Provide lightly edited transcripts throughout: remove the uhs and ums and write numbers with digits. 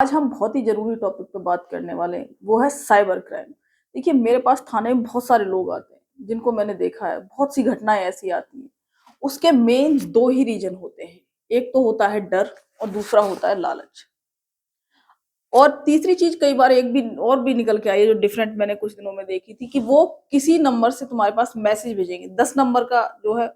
आज हम बहुत ही ज़रूरी टॉपिक पे बात करने वाले हैं, वो है साइबर क्राइम। देखिए, मेरे पास थाने में बहुत सारे लोग आते हैं, जिनको मैंने देखा है, बहुत सी घटनाएँ ऐसी आती हैं। उसके मेन 2 ही रीज़न होते हैं, एक तो होता है डर और दूसरा होता है लालच। और तीसरी चीज़ कई बार एक भी और भी निकल के आई है, जो डिफरेंट मैंने कुछ दिनों में देखी थी कि वो किसी नंबर से तुम्हारे पास मैसेज भेजेंगे। 10 नंबर का जो है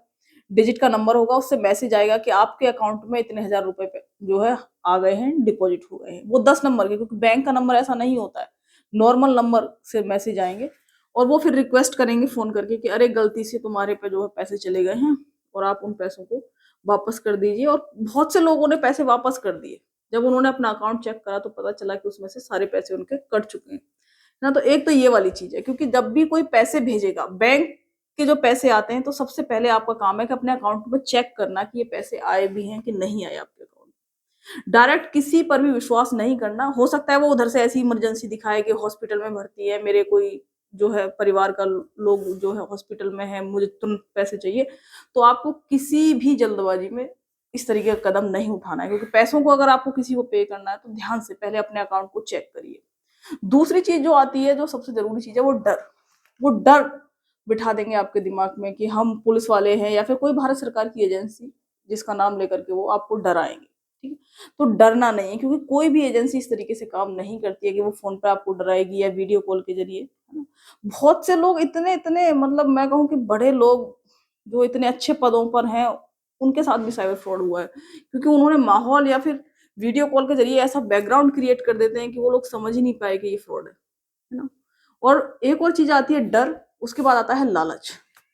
डिजिट का नंबर होगा, उससे मैसेज आएगा कि आपके अकाउंट में इतने हज़ार रुपए पे जो है आ गए हैं, डिपॉज़िट हो गए हैं। वो 10 नंबर के, क्योंकि बैंक का नंबर ऐसा नहीं होता है। नॉर्मल नंबर से मैसेज आएँगे और वो फिर रिक्वेस्ट करेंगे फ़ोन करके कि अरे गलती से तुम्हारे पे जो है पैसे चले गए हैं और आप उन पैसों को वापस कर दीजिए। और बहुत से लोगों ने पैसे वापस कर दिए। जब उन्होंने अपना अकाउंट चेक करा तो पता चला कि उसमें से सारे पैसे उनके कट चुके हैं। ना, तो एक तो ये वाली चीज़ है, क्योंकि जब भी कोई पैसे भेजेगा, बैंक के जो पैसे आते हैं, तो सबसे पहले आपका काम है कि अपने अकाउंट में चेक करना कि ये पैसे आए भी हैं कि नहीं आए आपके अकाउंट में। डायरेक्ट किसी पर भी विश्वास नहीं करना। हो सकता है वो उधर से ऐसी इमरजेंसी दिखाए कि हॉस्पिटल में भर्ती है, मेरे कोई जो है परिवार का लोग जो है हॉस्पिटल में है, मुझे तुरंत पैसे चाहिए। तो आपको किसी भी जल्दबाजी में इस तरीके का कदम नहीं उठाना है, क्योंकि पैसों को अगर आपको किसी को पे करना है तो ध्यान से पहले अपने अकाउंट को चेक करिए। दूसरी चीज़ जो आती है, जो सबसे ज़रूरी चीज़ है, वो डर। वो डर बिठा देंगे आपके दिमाग में कि हम पुलिस वाले हैं या फिर कोई भारत सरकार की एजेंसी जिसका नाम लेकर के वो आपको डराएँगे, ठीक है? तो डरना नहीं है, क्योंकि कोई भी एजेंसी इस तरीके से काम नहीं करती है कि वो फ़ोन पे आपको डराएगी या वीडियो कॉल के ज़रिए, है ना? बहुत से लोग इतने-इतने, मतलब मैं कहूँ कि बड़े लोग जो इतने अच्छे पदों पर हैं, उनके साथ भी साइबर फ्रॉड हुआ है। क्योंकि उन्होंने माहौल या फिर वीडियो कॉल के ज़रिए ऐसा बैकग्राउंड क्रिएट कर देते हैं कि वो लोग समझ ही नहीं पाए कि ये फ्रॉड है ना? और एक और चीज़ आती है डर, उसके बाद आता है लालच।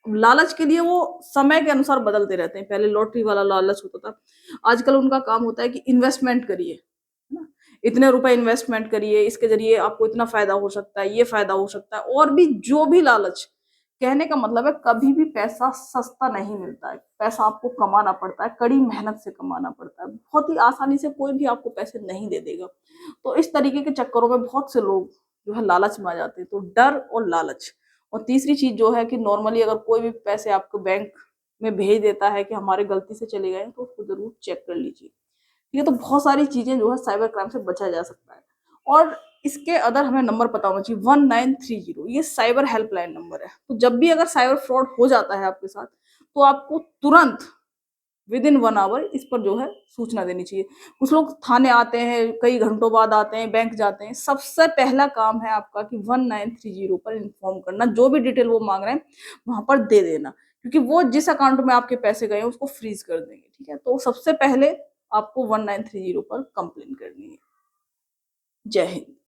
अब लालच के लिए वो समय के अनुसार बदलते रहते हैं। पहले लॉटरी वाला लालच होता था, आजकल उनका काम होता है कि इन्वेस्टमेंट करिए, है ना? इतने रुपए इन्वेस्टमेंट करिए, इसके ज़रिए आपको इतना फ़ायदा हो सकता है, ये फ़ायदा हो सकता है, और भी जो भी लालच। कहने का मतलब है, कभी भी पैसा सस्ता नहीं मिलता है। पैसा आपको कमाना पड़ता है, कड़ी मेहनत से कमाना पड़ता है। बहुत ही आसानी से कोई भी आपको पैसे नहीं दे देगा। तो इस तरीके के चक्करों में बहुत से लोग जो है लालच में आ जाते हैं। तो डर और लालच। और तीसरी चीज़ जो है कि नॉर्मली अगर कोई भी पैसे आपको बैंक में भेज देता है कि हमारे गलती से चले गए हैं, तो उसको ज़रूर चेक कर लीजिए। ये तो बहुत सारी चीज़ें जो है साइबर क्राइम से बचा जा सकता है। और इसके अदर हमें नंबर पता होना चाहिए, 1930, ये साइबर हेल्पलाइन नंबर है। तो जब भी अगर साइबर फ्रॉड हो जाता है आपके साथ, तो आपको तुरंत विदिन 1 आवर इस पर जो है सूचना देनी चाहिए। कुछ लोग थाने आते हैं, कई घंटों बाद आते हैं, बैंक जाते हैं। सबसे पहला काम है आपका कि 1930 पर इन्फॉर्म करना, जो भी डिटेल वो माँग रहे हैं, वहाँ पर दे देना। क्योंकि वो जिस अकाउंट में आपके पैसे गए हैं, उसको फ्रीज़ कर देंगे, ठीक है? तो सबसे पहले आपको 1930 पर कंप्लेन करनी है। जय हिंद।